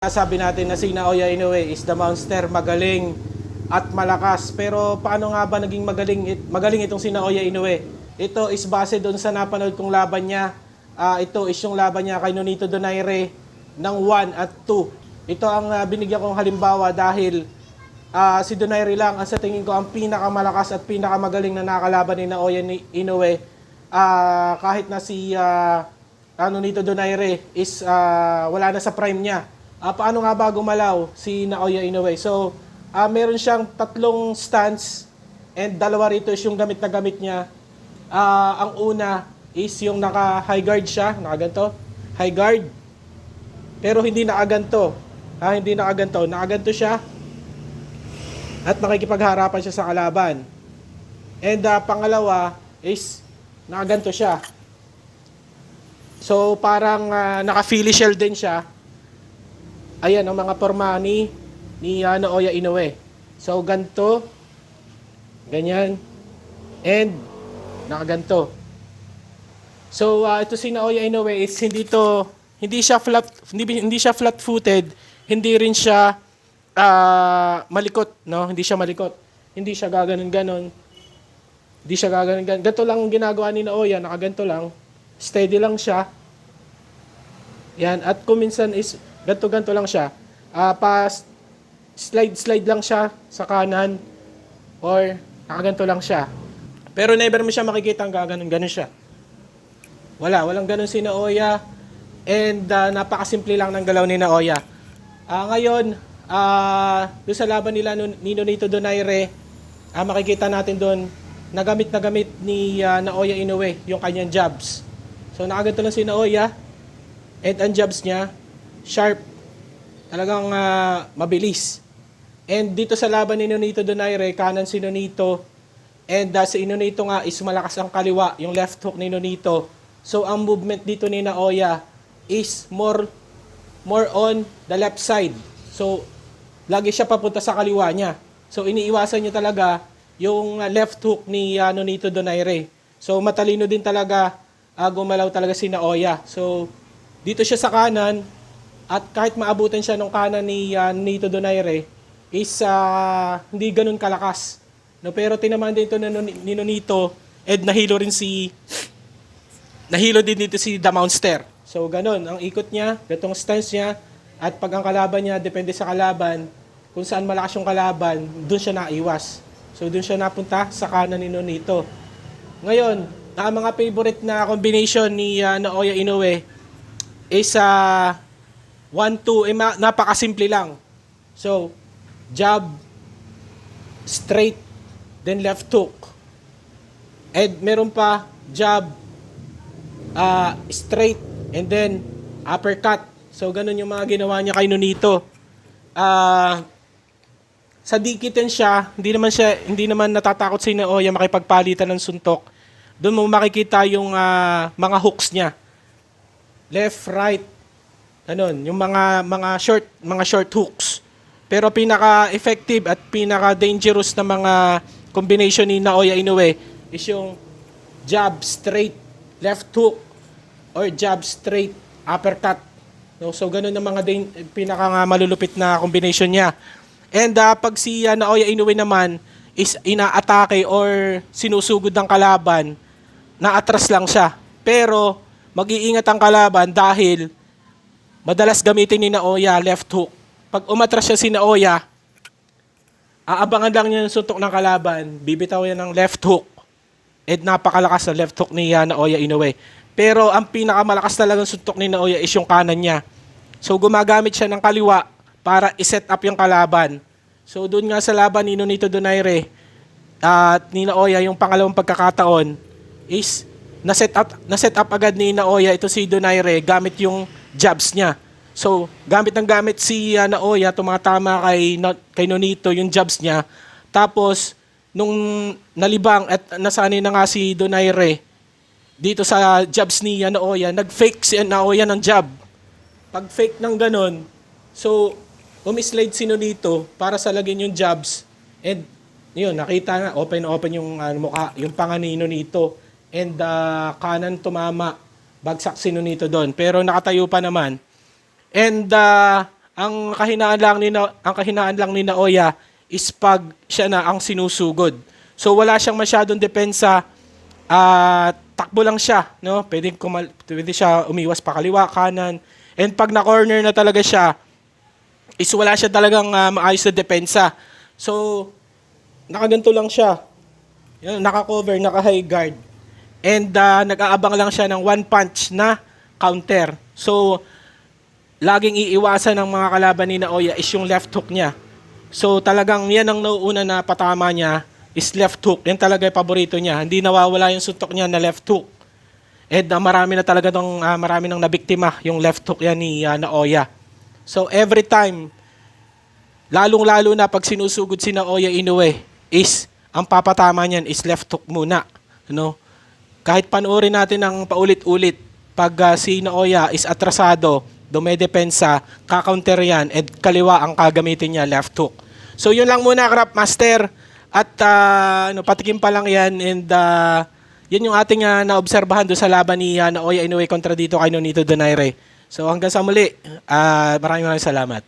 Sabi natin na si Naoya Inoue is the monster, magaling at malakas. Pero paano nga ba naging magaling itong si Naoya Inoue? Ito is base doon sa napanood kong laban niya. Ito is yung laban niya kay Nonito Donaire ng 1 at 2. Ito ang binigyan kong halimbawa dahil si Donaire lang ang sa tingin ko ang pinakamalakas at pinakamagaling na nakalaban ni Naoya Inoue. Kahit na si Nonito Donaire is wala na sa prime niya. Paano nga ba gumalaw si Naoya Inoue? So, meron siyang 3 stance and 2 rito is yung gamit na gamit niya. Ang una is yung naka-high guard siya, nakaganto. High guard. Pero hindi nakaganto. Hindi nakaganto. Nakaganto siya. At nakikipagharapan siya sa kalaban. And pangalawa is nakaganto siya. So, parang naka-Philly shell din siya. Ayan ang mga porma ni Naoya Inoue. So, ganto, ganyan, and nakaganto. So, ito si Naoya Inoue is hindi siya flat-footed, hindi rin siya malikot, no? Hindi siya malikot. Hindi siya gaganon-ganon. Hindi siya gaganon-ganon. Ganto lang ang ginagawa ni Naoya, nakaganto lang. Steady lang siya. Yan, at kung minsan is ganto lang siya. Slide lang siya sa kanan or nakaganto lang siya. Pero never mo siya makikita ang gaganon siya. Walang ganon si Naoya and napakasimple lang ng galaw ni Naoya. Ngayon, doon sa laban nila ni Nonito Donaire, makikita natin doon na gamit ni Naoya Inoue yung kanyang jabs. So nakaganto lang si Naoya and ang jabs niya sharp, talagang mabilis. And dito sa laban ni Nonito Donaire, kanan si Nonito, and si Nonito nga is malakas ang kaliwa, yung left hook ni Nonito. So ang movement dito ni Naoya is more on the left side. So lagi siya papunta sa kaliwa niya. So iniiwasan niya talaga yung left hook ni Nonito Donaire. So matalino din talaga, gumalaw talaga si Naoya. So dito siya sa kanan, at kahit maabutan siya ng kanan ni Nonito Donaire is hindi ganun kalakas. No, pero tinamaan din ito ni Nonito and nahilo din dito si The Monster. So ganun ang ikot niya, gatong stance niya, at pag ang kalaban niya depende sa kalaban, kung saan malakas yung kalaban, doon siya naiwas. So doon siya napunta sa kanan ni Nonito. Ngayon, ang mga favorite na combination ni Naoya Inoue is 1-2, napakasimple lang. So, jab, straight, then left hook. And meron pa, jab, straight, and then uppercut. So, ganun yung mga ginawa niya kay Nonito. Sa dikitin siya, hindi naman natatakot si Naoya makipagpalitan ng suntok. Doon mo makikita yung mga hooks niya. Left, right, ganun, yung mga short hooks. Pero pinaka-effective at pinaka-dangerous na mga combination ni Naoya Inoue is yung jab straight left hook or jab straight uppercut. No, so ganun ang mga pinaka-malulupit na combination niya. And pag si Naoya Inoue naman is inaatake or sinusugod ng kalaban, naatras lang siya. Pero mag-iingat ang kalaban dahil madalas gamitin ni Naoya left hook. Pag umatras siya si Naoya, aabangan lang niya yung suntok ng kalaban, bibitaw yan ng left hook. And napakalakas na left hook ni Naoya Inoue. Pero ang pinakamalakas talagang suntok ni Naoya is yung kanan niya. So gumagamit siya ng kaliwa para i-set up yung kalaban. So doon nga sa laban ni Nonito Donaire at ni Naoya, yung pangalawang pagkakataon is na-set up agad ni Naoya ito si Donaire gamit yung jabs niya. So, gamit si Naoya, tumatama kay Nonito yung jabs niya. Tapos, nung nalibang at nasanay na nga si Donaire dito sa jabs ni Naoya, nag-fake si Naoya ng jab. Pag fake ng ganon, so, umislide si Nonito para salagin yung jabs. And, yun, nakita nga, open yung mukha, yung panga ni Nonito. And kanan tumama, bagsak si Nonito doon. Pero nakatayo pa naman. And Ang kahinaan lang ni Naoya is pag siya na ang sinusugod. So wala siyang masyadong depensa, takbo lang siya, no? Pwede siya umiwas pa kaliwa, kanan. And pag na-corner na talaga siya, is wala siya talagang maayos na depensa. So nakaganto lang siya. Yan, naka-cover, naka-high guard. And nag-aabang lang siya ng one punch na counter. So laging iiwasan ng mga kalaban ni Naoya is yung left hook niya. So talagang yan ang nauuna na patama niya is left hook. Yan talaga yung paborito niya. Hindi nawawala yung suntok niya na left hook. And marami nang nabiktima yung left hook yan ni Naoya. So every time, lalong-lalo na pag sinusugod si Naoya Inoue, is ang papatama niyan is left hook muna. Ano? Kahit panoorin natin ng paulit-ulit, pag si Naoya is atrasado, dumedepensa, kakaunter yan, and kaliwa ang kagamitin niya, left hook. So yun lang muna, Craft Master. At patikim pa lang yan, and yun yung ating naobserbahan doon sa laban ni Naoya Inoue kontra dito kay Nonito Donaire. So hanggang sa muli, maraming salamat.